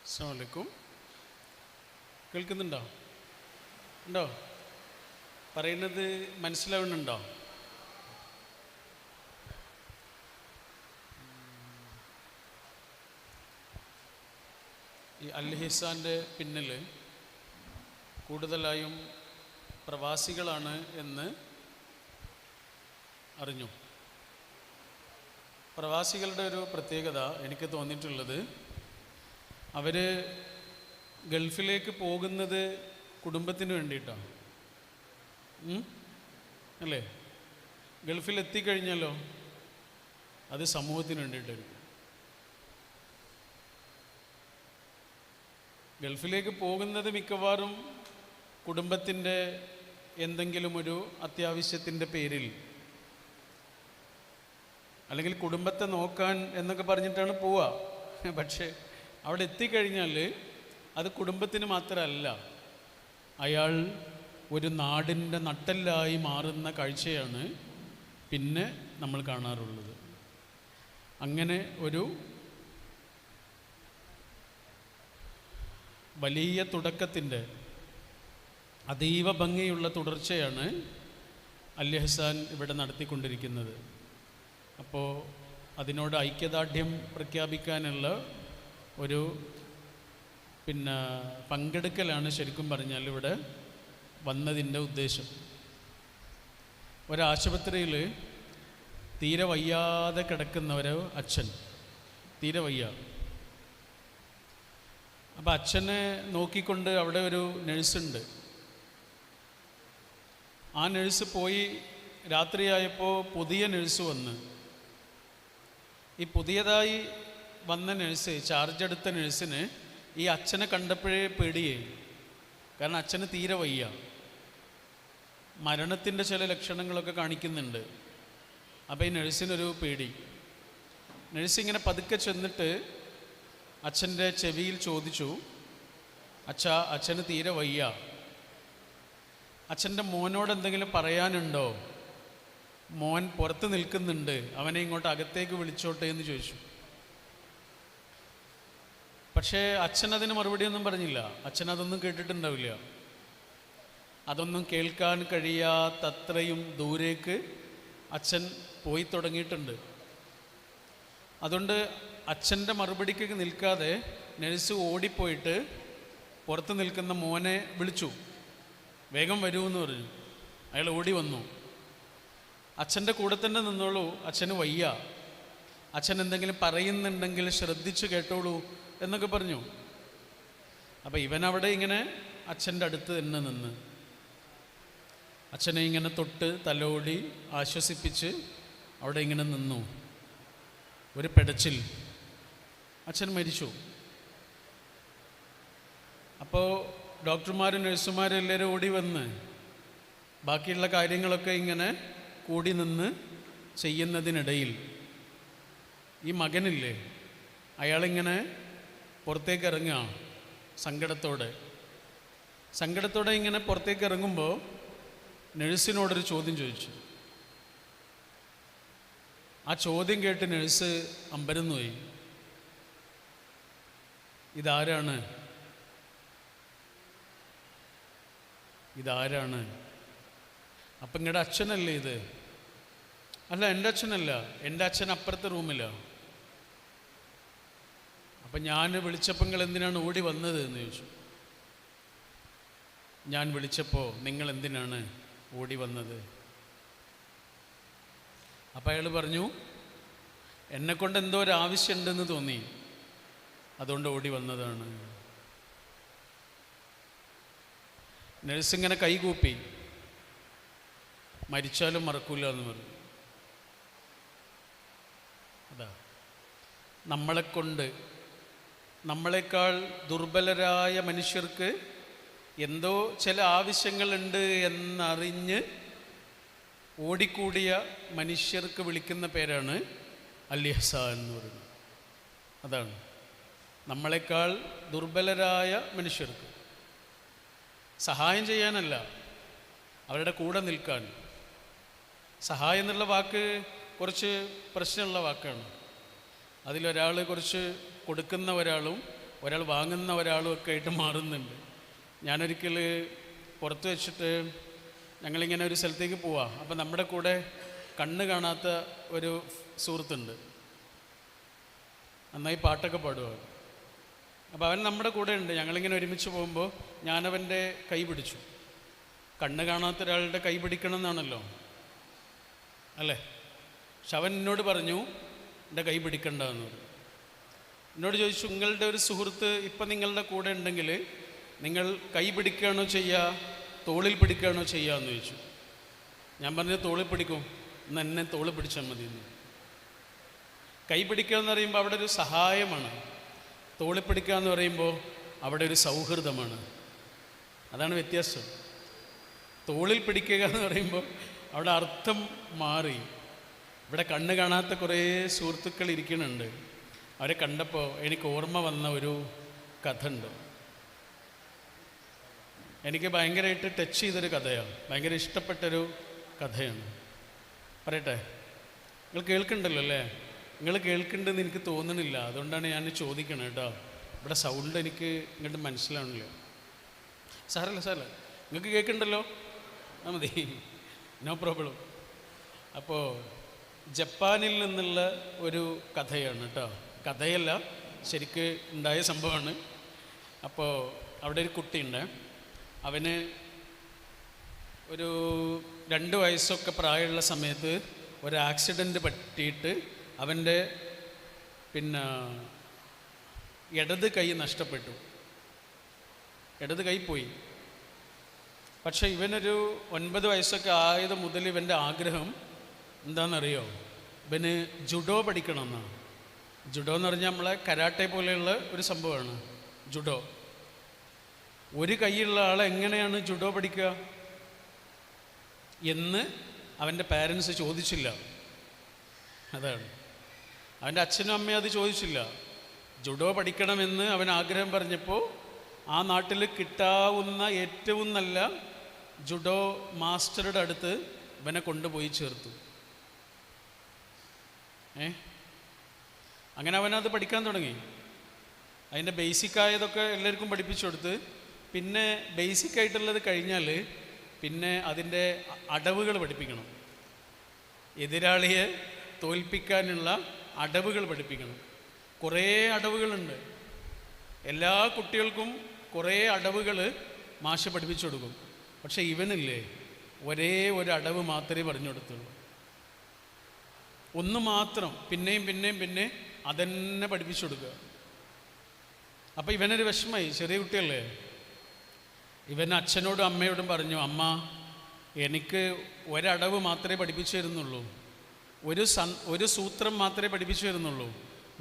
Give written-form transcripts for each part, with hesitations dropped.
അസ്സലാമു അലൈക്കും. കേൾക്കുന്നുണ്ടോ? ഉണ്ടോ? പറയുന്നത് മനസ്സിലാവുന്നുണ്ടോ? ഈ അൽ ഹിസാൻ്റെ പിന്നിൽ കൂടുതലായും പ്രവാസികളാണ് എന്ന് അറിഞ്ഞു. പ്രവാസികളുടെ ഒരു പ്രത്യേകത എനിക്ക് തോന്നിയിട്ടുള്ളത്, അവർ ഗൾഫിലേക്ക് പോകുന്നത് കുടുംബത്തിന് വേണ്ടിയിട്ടാണ്. അല്ലേ? ഗൾഫിലെത്തിക്കഴിഞ്ഞാലോ അത് സമൂഹത്തിന് വേണ്ടിയിട്ടായിരിക്കും. ഗൾഫിലേക്ക് പോകുന്നത് മിക്കവാറും കുടുംബത്തിൻ്റെ എന്തെങ്കിലും ഒരു അത്യാവശ്യത്തിൻ്റെ പേരിൽ, അല്ലെങ്കിൽ കുടുംബത്തെ നോക്കാൻ എന്നൊക്കെ പറഞ്ഞിട്ടാണ് പോവുക. പക്ഷേ അവിടെ എത്തിക്കഴിഞ്ഞാൽ അത് കുടുംബത്തിന് മാത്രമല്ല, അയാൾ ഒരു നാടിൻ്റെ നട്ടെല്ലായി മാറുന്ന കാഴ്ചയാണ് പിന്നെ നമ്മൾ കാണാറുള്ളത്. അങ്ങനെ ഒരു വലിയ തുടക്കത്തിൻ്റെ അതീവ ഭംഗിയുള്ള തുടർച്ചയാണ് അൽ ഇഹ്സാൻ ഇവിടെ നടത്തിക്കൊണ്ടിരിക്കുന്നത്. അപ്പോൾ അതിനോട് ഐക്യദാർഢ്യം പ്രഖ്യാപിക്കാനുള്ള ഒരു പങ്കെടുക്കലാണ് ശരിക്കും പറഞ്ഞാൽ ഇവിടെ വന്നതിൻ്റെ ഉദ്ദേശം. ഒരാശുപത്രിയിൽ തീരെ വയ്യാതെ കിടക്കുന്ന ഒരു അച്ഛൻ, തീരെ വയ്യ. അപ്പം അച്ഛനെ നോക്കിക്കൊണ്ട് അവിടെ ഒരു നഴ്സുണ്ട്. ആ നഴ്സ് പോയി. രാത്രിയായപ്പോൾ പുതിയ നഴ്സ് വന്ന്. ഈ പുതിയതായി വന്ന നഴ്സ്, ചാർജ് എടുത്ത നഴ്സിന് ഈ അച്ഛനെ കണ്ടപ്പോഴേ പേടിയായി. കാരണം അച്ഛന് തീരെ വയ്യ, മരണത്തിൻ്റെ ചില ലക്ഷണങ്ങളൊക്കെ കാണിക്കുന്നുണ്ട്. അപ്പോൾ ഈ നഴ്സിനൊരു പേടി. നഴ്സ് ഇങ്ങനെ പതുക്കെ ചെന്നിട്ട് അച്ഛൻ്റെ ചെവിയിൽ ചോദിച്ചു, അച്ഛാ, അച്ഛന് തീരെ വയ്യ, അച്ഛൻ്റെ മോനോട് എന്തെങ്കിലും പറയാനുണ്ടോ? മോൻ പുറത്ത് നിൽക്കുന്നുണ്ട്, അവനെ ഇങ്ങോട്ട് അകത്തേക്ക് വിളിച്ചോട്ടെ എന്ന് ചോദിച്ചു. പക്ഷേ അച്ഛൻ അതിന് മറുപടിയൊന്നും പറഞ്ഞില്ല. അച്ഛൻ അതൊന്നും കേട്ടിട്ടുണ്ടാവില്ല. അതൊന്നും കേൾക്കാൻ കഴിയാത്തത്രയും ദൂരേക്ക് അച്ഛൻ പോയി തുടങ്ങിയിട്ടുണ്ട്. അതുകൊണ്ട് അച്ഛൻ്റെ മറുപടിക്ക് നിൽക്കാതെ നഴ്സ് ഓടിപ്പോയിട്ട് പുറത്ത് നിൽക്കുന്ന മോനെ വിളിച്ചു. വേഗം വരൂ എന്ന് പറഞ്ഞു. അയാൾ ഓടി വന്നു. അച്ഛൻ്റെ കൂടെ തന്നെ നിന്നോളൂ, അച്ഛന് വയ്യ, അച്ഛൻ എന്തെങ്കിലും പറയുന്നുണ്ടെങ്കിൽ ശ്രദ്ധിച്ചു കേട്ടോളൂ എന്നൊക്കെ പറഞ്ഞു. അപ്പം ഇവനവിടെ ഇങ്ങനെ അച്ഛൻ്റെ അടുത്ത് തന്നെ നിന്ന് അച്ഛനെ ഇങ്ങനെ തൊട്ട് തലോടി ആശ്വസിപ്പിച്ച് അവിടെ ഇങ്ങനെ നിന്നു. ഒരു പെടച്ചിൽ, അച്ഛൻ മരിച്ചു. അപ്പോൾ ഡോക്ടർമാരും നഴ്സുമാരും എല്ലാവരും ഓടി വന്ന് ബാക്കിയുള്ള കാര്യങ്ങളൊക്കെ ഇങ്ങനെ കൂടി നിന്ന് ചെയ്യുന്നതിനിടയിൽ ഈ മകനില്ലേ, അയാളിങ്ങനെ പുറത്തേക്ക് ഇറങ്ങുക. സങ്കടത്തോടെ ഇങ്ങനെ പുറത്തേക്ക് ഇറങ്ങുമ്പോൾ നഴ്സിനോടൊരു ചോദ്യം ചോദിച്ചു. ആ ചോദ്യം കേട്ട് നഴ്സ് അമ്പരന്നു പോയി. ഇതാരാണ്? അപ്പം ഇങ്ങടെ അച്ഛനല്ലേ ഇത്? അല്ല, എൻ്റെ അച്ഛനല്ല, എൻ്റെ അച്ഛൻ അപ്പുറത്തെ റൂമിലാണ്. അപ്പം ഞാൻ വിളിച്ചപ്പോൾ നിങ്ങൾ എന്തിനാണ് ഓടി വന്നത് എന്ന് ചോദിച്ചു. ഞാൻ വിളിച്ചപ്പോൾ നിങ്ങൾ എന്തിനാണ് ഓടി വന്നത്? അപ്പം അയാൾ പറഞ്ഞു, എന്നെക്കൊണ്ട് എന്തോ ഒരു ആവശ്യമുണ്ടെന്ന് തോന്നി, അതുകൊണ്ട് ഓടി വന്നതാണ്. നഴ്സിങ്ങനെ കൈകൂപ്പി, മരിച്ചാലും മറക്കൂല എന്ന് പറഞ്ഞു. അതാ നമ്മളെക്കാൾ ദുർബലരായ മനുഷ്യർക്ക് എന്തോ ചില ആവശ്യങ്ങളുണ്ട് എന്നറിഞ്ഞ് ഓടിക്കൂടിയ മനുഷ്യർക്ക് വിളിക്കുന്ന പേരാണ് അൽ ഇഹ്സാൻ എന്ന് പറയുന്നത്. അതാണ് നമ്മളെക്കാൾ ദുർബലരായ മനുഷ്യർക്ക് സഹായം ചെയ്യാനല്ല, അവരുടെ കൂടെ നിൽക്കാൻ. സഹായം എന്നുള്ള വാക്ക് കുറച്ച് പ്രശ്നമുള്ള വാക്കാണ്. അതിലൊരാൾ കുറച്ച് കൊടുക്കുന്ന ഒരാളും ഒരാൾ വാങ്ങുന്ന ഒരാളും ഒക്കെ ആയിട്ട് മാറുന്നുണ്ട്. ഞാനൊരിക്കൽ പുറത്ത് വെച്ചിട്ട് ഞങ്ങളിങ്ങനെ ഒരു സ്ഥലത്തേക്ക് പോവാം. അപ്പം നമ്മുടെ കൂടെ കണ്ണ് കാണാത്ത ഒരു സുഹൃത്തുണ്ട്, നന്നായി പാട്ടൊക്കെ പാടുവാണ്. അപ്പോൾ അവൻ നമ്മുടെ കൂടെ ഉണ്ട്. ഞങ്ങളിങ്ങനെ ഒരുമിച്ച് പോകുമ്പോൾ ഞാനവൻ്റെ കൈ പിടിച്ചു. കണ്ണ് കാണാത്ത ഒരാളുടെ കൈ പിടിക്കണം എന്നാണല്ലോ, അല്ലേ? പക്ഷെ അവൻ എന്നോട് പറഞ്ഞു എൻ്റെ കൈ പിടിക്കണ്ടെന്ന് പറഞ്ഞു. എന്നോട് ചോദിച്ചു, നിങ്ങളുടെ ഒരു സുഹൃത്ത് ഇപ്പം നിങ്ങളുടെ കൂടെ ഉണ്ടെങ്കിൽ നിങ്ങൾ കൈ പിടിക്കുകയാണോ ചെയ്യുക, തോളിൽ പിടിക്കുകയാണോ ചെയ്യുക എന്ന് ചോദിച്ചു. ഞാൻ പറഞ്ഞു തോളിൽ പിടിക്കും, എന്നാൽ എന്നെ തോളിൽ പിടിച്ചാൽ മതി എന്ന്. കൈ പിടിക്കുക എന്ന് പറയുമ്പോൾ അവിടെ ഒരു സഹായമാണ്, തോളിൽ പിടിക്കുക എന്ന് പറയുമ്പോൾ അവിടെ ഒരു സൗഹൃദമാണ്. അതാണ് വ്യത്യാസം. തോളിൽ പിടിക്കുക എന്ന് പറയുമ്പോൾ അവിടെ അർത്ഥം മാറി. ഇവിടെ കണ്ണ് കാണാത്ത കുറേ സുഹൃത്തുക്കൾ ഇരിക്കുന്നുണ്ട്. അവരെ കണ്ടപ്പോൾ എനിക്ക് ഓർമ്മ വന്ന ഒരു കഥ ഉണ്ട്. എനിക്ക് ഭയങ്കരമായിട്ട് ടച്ച് ചെയ്തൊരു കഥയാണ്, ഭയങ്കര ഇഷ്ടപ്പെട്ടൊരു കഥയാണ്. പറയട്ടെ? നിങ്ങൾ കേൾക്കുന്നുണ്ടല്ലോ അല്ലേ? നിങ്ങൾ കേൾക്കുന്നുണ്ടെന്ന് എനിക്ക് തോന്നണില്ല, അതുകൊണ്ടാണ് ഞാൻ ചോദിക്കണം കേട്ടോ. ഇവിടെ സൗണ്ട് എനിക്ക് ഇങ്ങോട്ട് മനസ്സിലാവണില്ല. സാരല്ല, നിങ്ങൾക്ക് കേൾക്കുന്നുണ്ടല്ലോ, ആ മതി, നോ പ്രോബ്ലം. അപ്പോൾ ജപ്പാനിൽ നിന്നുള്ള ഒരു കഥയാണ് കേട്ടോ. കഥയല്ല, ശരിക്ക് ഉണ്ടായ സംഭവമാണ്. അപ്പോൾ അവിടെ ഒരു കുട്ടിയുണ്ട്. അവന് ഒരു 2 വയസ്സൊക്കെ പ്രായമുള്ള സമയത്ത് ഒരു ആക്സിഡൻറ്റ് പറ്റിയിട്ട് അവൻ്റെ ഇടത് കൈ നഷ്ടപ്പെട്ടു, ഇടത് കൈ പോയി. പക്ഷേ ഇവനൊരു 9 വയസ്സൊക്കെ ആയത് മുതൽ ഇവൻ്റെ ആഗ്രഹം എന്താണെന്നറിയോ? ഇവന് ജുഡോ പഠിക്കണമെന്നാണ്. ജുഡോ എന്ന് പറഞ്ഞാൽ നമ്മളെ കരാട്ടെ പോലെയുള്ള ഒരു സംഭവമാണ് ജുഡോ. ഒരു കൈയുള്ള ആളെ എങ്ങനെയാണ് ജുഡോ പഠിക്കുക എന്ന് അവൻ്റെ പാരൻസ് ചോദിച്ചില്ല. അതാണ്, അവൻ്റെ അച്ഛനും അമ്മയും അത് ചോദിച്ചില്ല. ജുഡോ പഠിക്കണമെന്ന് അവൻ ആഗ്രഹം പറഞ്ഞപ്പോൾ ആ നാട്ടിൽ കിട്ടാവുന്ന ഏറ്റവും നല്ല ജുഡോ മാസ്റ്ററുടെ അടുത്ത് ഇവനെ കൊണ്ടുപോയി ചേർത്തു. അങ്ങനെ അവനത് പഠിക്കാൻ തുടങ്ങി. അതിൻ്റെ ബേസിക്കായതൊക്കെ എല്ലാവർക്കും പഠിപ്പിച്ചു കൊടുത്ത്, പിന്നെ ബേസിക്കായിട്ടുള്ളത് കഴിഞ്ഞാൽ പിന്നെ അതിൻ്റെ അടവുകൾ പഠിപ്പിക്കണം. എതിരാളിയെ തോൽപ്പിക്കാനുള്ള അടവുകൾ പഠിപ്പിക്കണം. കുറേ അടവുകളുണ്ട്. എല്ലാ കുട്ടികൾക്കും കുറേ അടവുകൾ മാഷ് പഠിപ്പിച്ചു കൊടുക്കും. പക്ഷേ ഇവനില്ലേ, ഒരേ ഒരു അടവ് മാത്രമേ പറഞ്ഞു കൊടുത്തുള്ളൂ. ഒന്ന് മാത്രം പിന്നെ അതന്നെ പഠിപ്പിച്ചു കൊടുക്കുക. അപ്പോൾ ഇവനൊരു വിഷമമായി. ചെറിയ കുട്ടിയല്ലേ. ഇവൻ അച്ഛനോടും അമ്മയോടും പറഞ്ഞു, അമ്മ എനിക്ക് ഒരടവ് മാത്രമേ പഠിപ്പിച്ചു തരുന്നുള്ളൂ, ഒരു സൂത്രം മാത്രമേ പഠിപ്പിച്ചു തരുന്നുള്ളൂ,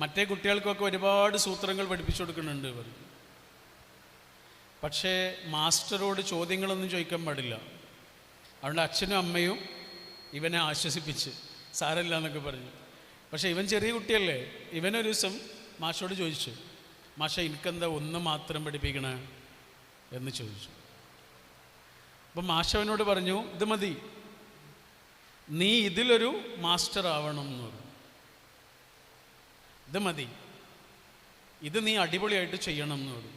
മറ്റേ കുട്ടികൾക്കൊക്കെ ഒരുപാട് സൂത്രങ്ങൾ പഠിപ്പിച്ചു കൊടുക്കുന്നുണ്ട് ഇവർ. പക്ഷേ മാസ്റ്ററോട് ചോദ്യങ്ങളൊന്നും ചോദിക്കാൻ പാടില്ല. അതുകൊണ്ട് അച്ഛനും അമ്മയും ഇവനെ ആശ്വസിപ്പിച്ച് സാരമില്ല എന്നൊക്കെ പറഞ്ഞു. പക്ഷേ ഇവൻ ചെറിയ കുട്ടിയല്ലേ. ഇവനൊരു ദിവസം മാഷോട് ചോദിച്ചു, മാഷ എനിക്കെന്താ ഒന്ന് മാത്രം പഠിപ്പിക്കണേ എന്ന് ചോദിച്ചു. അപ്പം മാഷവനോട് പറഞ്ഞു, ഇത് മതി, നീ ഇതിലൊരു മാസ്റ്റർ ആവണം എന്ന് പറഞ്ഞു. ഇത് മതി, ഇത് നീ അടിപൊളിയായിട്ട് ചെയ്യണം എന്ന് പറഞ്ഞു.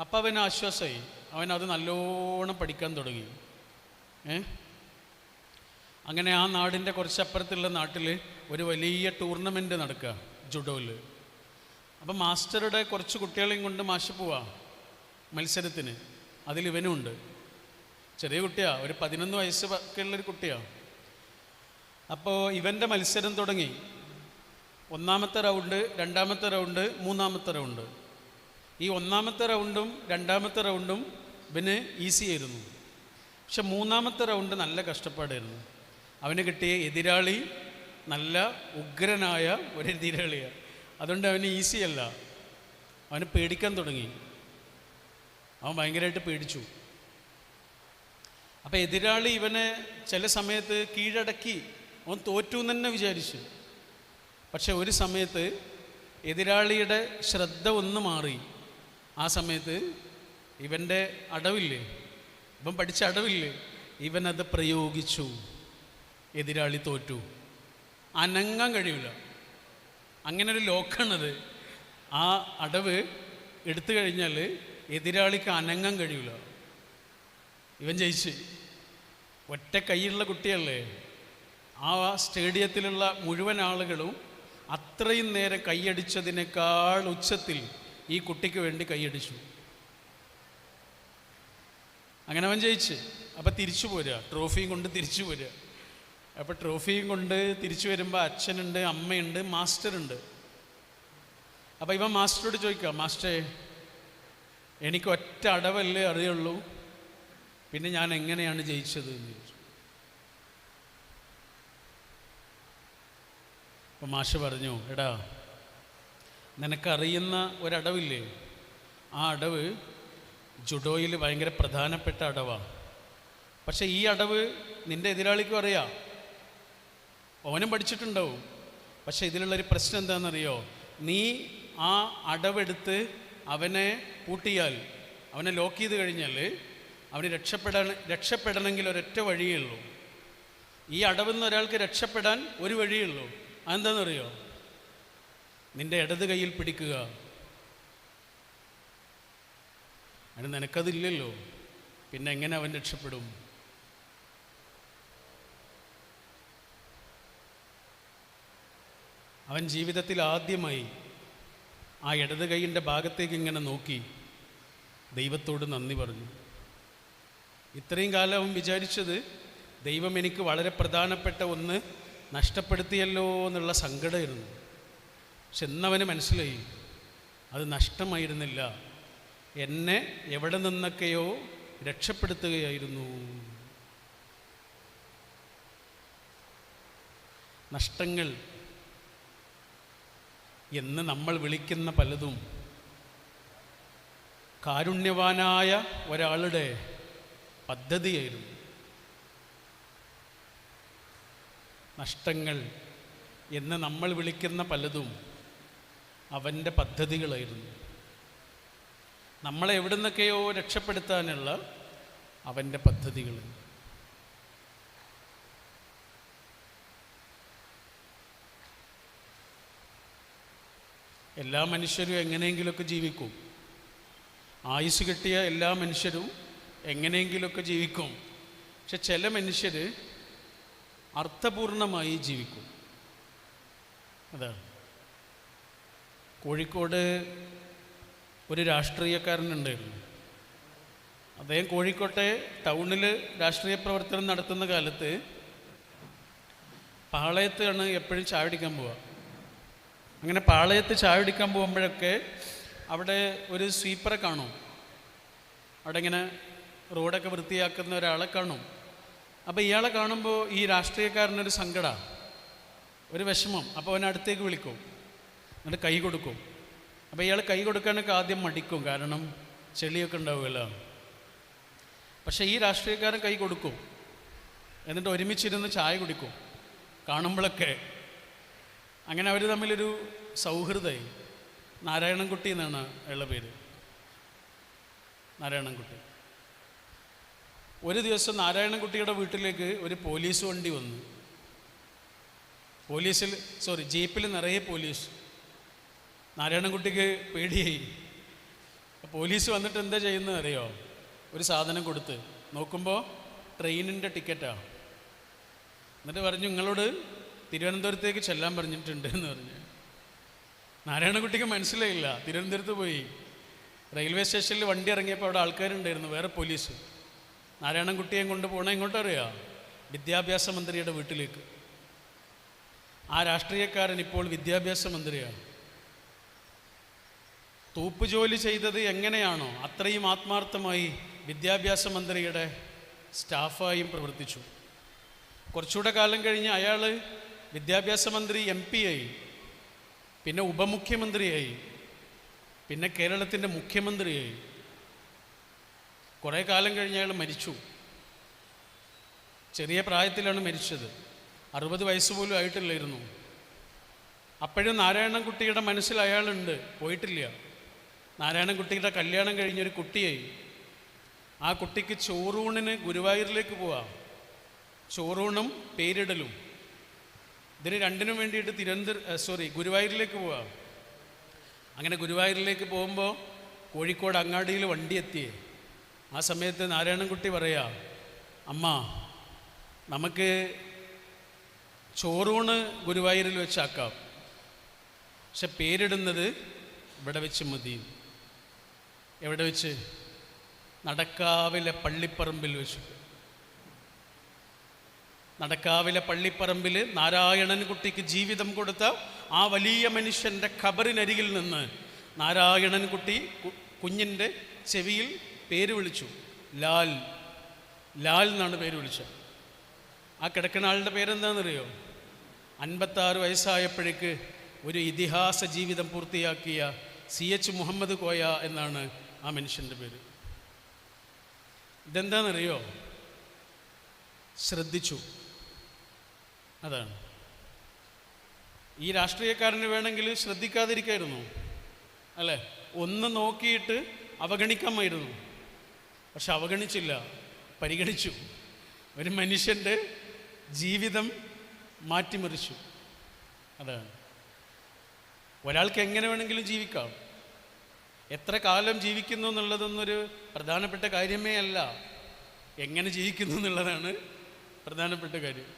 അപ്പം അവന് ആശ്വാസമായി. അവൻ അത് നല്ലോണം പഠിക്കാൻ തുടങ്ങി. അങ്ങനെ ആ നാടിൻ്റെ കുറച്ചപ്പുറത്തുള്ള നാട്ടിൽ ഒരു വലിയ ടൂർണമെൻറ്റ് നടക്കുക ജുഡോയിൽ. അപ്പം മാസ്റ്ററുടെ കുറച്ച് കുട്ടികളെയും കൊണ്ട് മാഷ് പോവാ മത്സരത്തിന്. അതിലിവനുണ്ട്. ചെറിയ കുട്ടിയാണ്, ഒരു 11 വയസ്സ് ഒക്കെ ഉള്ളൊരു കുട്ടിയാണ്. അപ്പോൾ ഇവൻ്റെ മത്സരം തുടങ്ങി. 1ാമത്തെ റൗണ്ട്, 2ാമത്തെ റൗണ്ട്, 3ാമത്തെ റൗണ്ട്. ഈ 1ാമത്തെ റൗണ്ടും 2ാമത്തെ റൗണ്ടും ഇവന് ഈസി ആയിരുന്നു. പക്ഷെ 3ാമത്തെ റൗണ്ട് നല്ല കഷ്ടപ്പാടായിരുന്നു. അവന് കിട്ടിയ എതിരാളി നല്ല ഉഗ്രനായ ഒരു എതിരാളിയാണ്. അതുകൊണ്ട് അവന് ഈസിയല്ല. അവന് പേടിക്കാൻ തുടങ്ങി. അവൻ ഭയങ്കരമായിട്ട് പേടിച്ചു. അപ്പം എതിരാളി ഇവനെ ചില സമയത്ത് കീഴടക്കി, അവൻ തോറ്റു എന്ന് തന്നെ വിചാരിച്ചു. പക്ഷെ ഒരു സമയത്ത് എതിരാളിയുടെ ശ്രദ്ധ ഒന്ന് മാറി. ആ സമയത്ത് ഇവൻ്റെ അടവില്ലേ, ഇവൻ പഠിച്ച അടവില്ലേ, ഇവനത് പ്രയോഗിച്ചു. എതിരാളി തോറ്റു. അനങ്ങാൻ കഴിയില്ല. അങ്ങനെ ഒരു ലോക്കാണത്. ആ അടവ് എടുത്തു കഴിഞ്ഞാൽ എതിരാളിക്ക് അനങ്ങാൻ കഴിയില്ല. ഇവൻ ജയിച്ച്. ഒറ്റ കൈയുള്ള കുട്ടിയല്ലേ. ആ സ്റ്റേഡിയത്തിലുള്ള മുഴുവൻ ആളുകളും അത്രയും നേരം കൈയടിച്ചതിനേക്കാൾ ഉച്ചത്തിൽ ഈ കുട്ടിക്ക് വേണ്ടി കൈയടിച്ചു. അങ്ങനെ അവൻ ജയിച്ച്. അപ്പം തിരിച്ചു പോരുക, ട്രോഫിയും കൊണ്ട് തിരിച്ചു പോരുക. അപ്പോൾ ട്രോഫിയും കൊണ്ട് തിരിച്ചു വരുമ്പോൾ അച്ഛനുണ്ട്, അമ്മയുണ്ട്, മാസ്റ്ററുണ്ട്. അപ്പോൾ ഇവൻ മാസ്റ്ററോട് ചോദിക്കുക, മാസ്റ്ററെ എനിക്ക് ഒറ്റ അടവല്ലേ അറിയുള്ളൂ, പിന്നെ ഞാൻ എങ്ങനെയാണ് ജയിച്ചത് എന്ന് ചോദിച്ചു. അപ്പോൾ മാഷ് പറഞ്ഞു, എടാ നിനക്കറിയുന്ന ഒരടവില്ലേ, ആ അടവ് ജുഡോയിൽ ഭയങ്കര പ്രധാനപ്പെട്ട അടവാണ്. പക്ഷേ ഈ അടവ് നിൻ്റെ എതിരാളിക്കും അറിയാം, ഓനും പഠിച്ചിട്ടുണ്ടാവും. പക്ഷേ ഇതിലുള്ളൊരു പ്രശ്നം എന്താണെന്നറിയോ, നീ ആ അടവെടുത്ത് അവനെ പൂട്ടിയാൽ, അവനെ ലോക്ക് ചെയ്ത് കഴിഞ്ഞാൽ അവന് രക്ഷപ്പെടണമെങ്കിൽ ഒരൊറ്റ വഴിയേ ഉള്ളൂ. ഈ അടവെന്ന് ഒരാൾക്ക് രക്ഷപ്പെടാൻ ഒരു വഴിയേ ഉള്ളൂ. അതെന്താണെന്നറിയോ, നിൻ്റെ ഇടത് കൈയിൽ പിടിക്കുക. അത് നിനക്കതില്ലല്ലോ, പിന്നെ എങ്ങനെ അവൻ രക്ഷപ്പെടും? അവൻ ജീവിതത്തിൽ ആദ്യമായി ആ ഇടത് കൈയിൻ്റെ ഭാഗത്തേക്ക് ഇങ്ങനെ നോക്കി ദൈവത്തോട് നന്ദി പറഞ്ഞു. ഇത്രയും കാലം അവൻ വിചാരിച്ചത് ദൈവം എനിക്ക് വളരെ പ്രധാനപ്പെട്ട ഒന്ന് നഷ്ടപ്പെടുത്തിയല്ലോ എന്നുള്ള സങ്കടമായിരുന്നു. പക്ഷെ ഇന്നവന് മനസ്സിലായി അത് നഷ്ടമായിരുന്നില്ല, എന്നെ എവിടെ നിന്നൊക്കെയോ രക്ഷപ്പെടുത്തുകയായിരുന്നു. നഷ്ടങ്ങൾ എന്ന് നമ്മൾ വിളിക്കുന്ന പലതും കാരുണ്യവാനായ ഒരാളുടെ പദ്ധതിയായിരുന്നു. നഷ്ടങ്ങൾ എന്ന് നമ്മൾ വിളിക്കുന്ന പലതും അവൻ്റെ പദ്ധതികളായിരുന്നു. നമ്മളെ എവിടെ നിന്നൊക്കെയോ രക്ഷപ്പെടുത്താനുള്ള അവൻ്റെ പദ്ധതികൾ. എല്ലാ മനുഷ്യരും എങ്ങനെയെങ്കിലുമൊക്കെ ജീവിക്കും. ആയുസ് കിട്ടിയ എല്ലാ മനുഷ്യരും എങ്ങനെയെങ്കിലുമൊക്കെ ജീവിക്കും. പക്ഷെ ചില മനുഷ്യർ അർത്ഥപൂർണമായി ജീവിക്കും. അതാണ്. കോഴിക്കോട് ഒരു രാഷ്ട്രീയക്കാരനുണ്ടായിരുന്നു. അദ്ദേഹം കോഴിക്കോട്ടെ ടൗണിൽ രാഷ്ട്രീയ പ്രവർത്തനം നടത്തുന്ന കാലത്ത് പാളയത്താണ് എപ്പോഴും ചായ കുടിക്കാൻ പോവുക. അങ്ങനെ പാളയത്ത് ചായ കുടിക്കാൻ പോകുമ്പോഴൊക്കെ അവിടെ ഒരു സ്വീപ്പറെ കാണും. അവിടെ ഇങ്ങനെ റോഡൊക്കെ വൃത്തിയാക്കുന്ന ഒരാളെ കാണും. അപ്പോൾ ഇയാളെ കാണുമ്പോൾ ഈ രാഷ്ട്രീയക്കാരനൊരു സങ്കടം, ഒരു വിഷമം. അപ്പോൾ അവൻ അടുത്തേക്ക് വിളിക്കും, എന്നിട്ട് കൈ കൊടുക്കും. അപ്പോൾ ഇയാൾ കൈ കൊടുക്കാനൊക്കെ ആദ്യം മടിക്കും, കാരണം ചെളിയൊക്കെ ഉണ്ടാവുമല്ലോ. പക്ഷേ ഈ രാഷ്ട്രീയക്കാരൻ കൈ കൊടുക്കും, എന്നിട്ട് ഒരുമിച്ചിരുന്ന് ചായ കുടിക്കും കാണുമ്പോഴൊക്കെ. അങ്ങനെ അവർ തമ്മിലൊരു സൗഹൃദമായി. നാരായണൻകുട്ടി എന്നാണ് അയാളുടെ പേര്, നാരായണൻകുട്ടി. ഒരു ദിവസം നാരായണൻകുട്ടിയുടെ വീട്ടിലേക്ക് ഒരു പോലീസ് വണ്ടി വന്നു. ജീപ്പിൽ നിറയെ പോലീസ്. നാരായണൻകുട്ടിക്ക് പേടിയായി. പോലീസ് വന്നിട്ട് എന്താ ചെയ്യുന്നത് അറിയോ, ഒരു സാധനം കൊടുത്ത് നോക്കുമ്പോൾ ട്രെയിനിൻ്റെ ടിക്കറ്റാണ്. എന്നിട്ട് പറഞ്ഞു, നിങ്ങളോട് തിരുവനന്തപുരത്തേക്ക് ചെല്ലാൻ പറഞ്ഞിട്ടുണ്ട് എന്ന് പറഞ്ഞു. നാരായണൻകുട്ടിക്ക് മനസ്സിലായില്ല. തിരുവനന്തപുരത്ത് പോയി റെയിൽവേ സ്റ്റേഷനിൽ വണ്ടി ഇറങ്ങിയപ്പോൾ അവിടെ ആൾക്കാരുണ്ടായിരുന്നു, വേറെ പോലീസ്. നാരായണൻകുട്ടിയെ കൊണ്ട് പോകണം എങ്ങോട്ടറിയാം, വിദ്യാഭ്യാസ മന്ത്രിയുടെ വീട്ടിലേക്ക്. ആ രാഷ്ട്രീയക്കാരൻ ഇപ്പോൾ വിദ്യാഭ്യാസ മന്ത്രിയാണ്. തൂപ്പ് ജോലി ചെയ്തത് എങ്ങനെയാണോ അത്രയും ആത്മാർത്ഥമായി വിദ്യാഭ്യാസ മന്ത്രിയുടെ സ്റ്റാഫായും പ്രവർത്തിച്ചു. കുറച്ചുകൂടെ കാലം കഴിഞ്ഞ് അയാൾ വിദ്യാഭ്യാസ മന്ത്രി MP ആയി, പിന്നെ ഉപമുഖ്യമന്ത്രിയായി, പിന്നെ കേരളത്തിൻ്റെ മുഖ്യമന്ത്രിയായി. കുറേ കാലം കഴിഞ്ഞ് അയാൾ മരിച്ചു. ചെറിയ പ്രായത്തിലാണ് മരിച്ചത്. 60 വയസ്സ് പോലും ആയിട്ടില്ലായിരുന്നു. അപ്പോഴും നാരായണൻകുട്ടിയുടെ മനസ്സിൽ അയാളുണ്ട്, പോയിട്ടില്ല. നാരായണൻകുട്ടിയുടെ കല്യാണം കഴിഞ്ഞൊരു കുട്ടിയായി. ആ കുട്ടിക്ക് ചോറൂണിന് ഗുരുവായൂരിലേക്ക് പോവാം. ചോറൂണും പേരിടലും ഇതിന് രണ്ടിനും വേണ്ടിയിട്ട് ഗുരുവായൂരിലേക്ക് പോവാം. അങ്ങനെ ഗുരുവായൂരിലേക്ക് പോകുമ്പോൾ കോഴിക്കോട് അങ്ങാടിയിൽ വണ്ടി എത്തിയേ. ആ സമയത്ത് നാരായണൻകുട്ടി പറയാ, അമ്മ നമുക്ക് ചോറൂണ് ഗുരുവായൂരിൽ വെച്ചാക്കാം, പക്ഷെ പേരിടുന്നത് ഇവിടെ വെച്ച് മതി. എവിടെ വെച്ച്? നടക്കാവിലെ പള്ളിപ്പറമ്പിൽ വെച്ച്. നടക്കാവിലെ പള്ളിപ്പറമ്പിൽ നാരായണൻകുട്ടിക്ക് ജീവിതം കൊടുത്ത ആ വലിയ മനുഷ്യൻ്റെ ഖബറിനരികിൽ നിന്ന് നാരായണൻകുട്ടി കുഞ്ഞിൻ്റെ ചെവിയിൽ പേര് വിളിച്ചു. ലാൽ, ലാൽ എന്നാണ് പേര് വിളിച്ചത്. ആ കിടക്കുന്ന ആളുടെ പേരെന്താണെന്നറിയോ? 56 വയസ്സായപ്പോഴേക്ക് ഒരു ഇതിഹാസ ജീവിതം പൂർത്തിയാക്കിയ CH മുഹമ്മദ് കോയ എന്നാണ് ആ മനുഷ്യൻ്റെ പേര്. ഇതെന്താണെന്നറിയോ? ശ്രദ്ധിച്ചു. അതാണ്. ഈ രാഷ്ട്രീയക്കാരന് വേണമെങ്കിൽ ശ്രദ്ധിക്കാതിരിക്കായിരുന്നു, അല്ലേ? ഒന്ന് നോക്കിയിട്ട് അവഗണിക്കാമായിരുന്നു. പക്ഷെ അവഗണിച്ചില്ല, പരിഗണിച്ചു. ഒരു മനുഷ്യൻ്റെ ജീവിതം മാറ്റിമറിച്ചു. അതാണ്. ഒരാൾക്ക് എങ്ങനെ വേണമെങ്കിലും ജീവിക്കാം. എത്ര കാലം ജീവിക്കുന്നു എന്നുള്ളതൊന്നൊരു പ്രധാനപ്പെട്ട കാര്യമേ അല്ല, എങ്ങനെ ജീവിക്കുന്നു എന്നുള്ളതാണ് പ്രധാനപ്പെട്ട കാര്യം.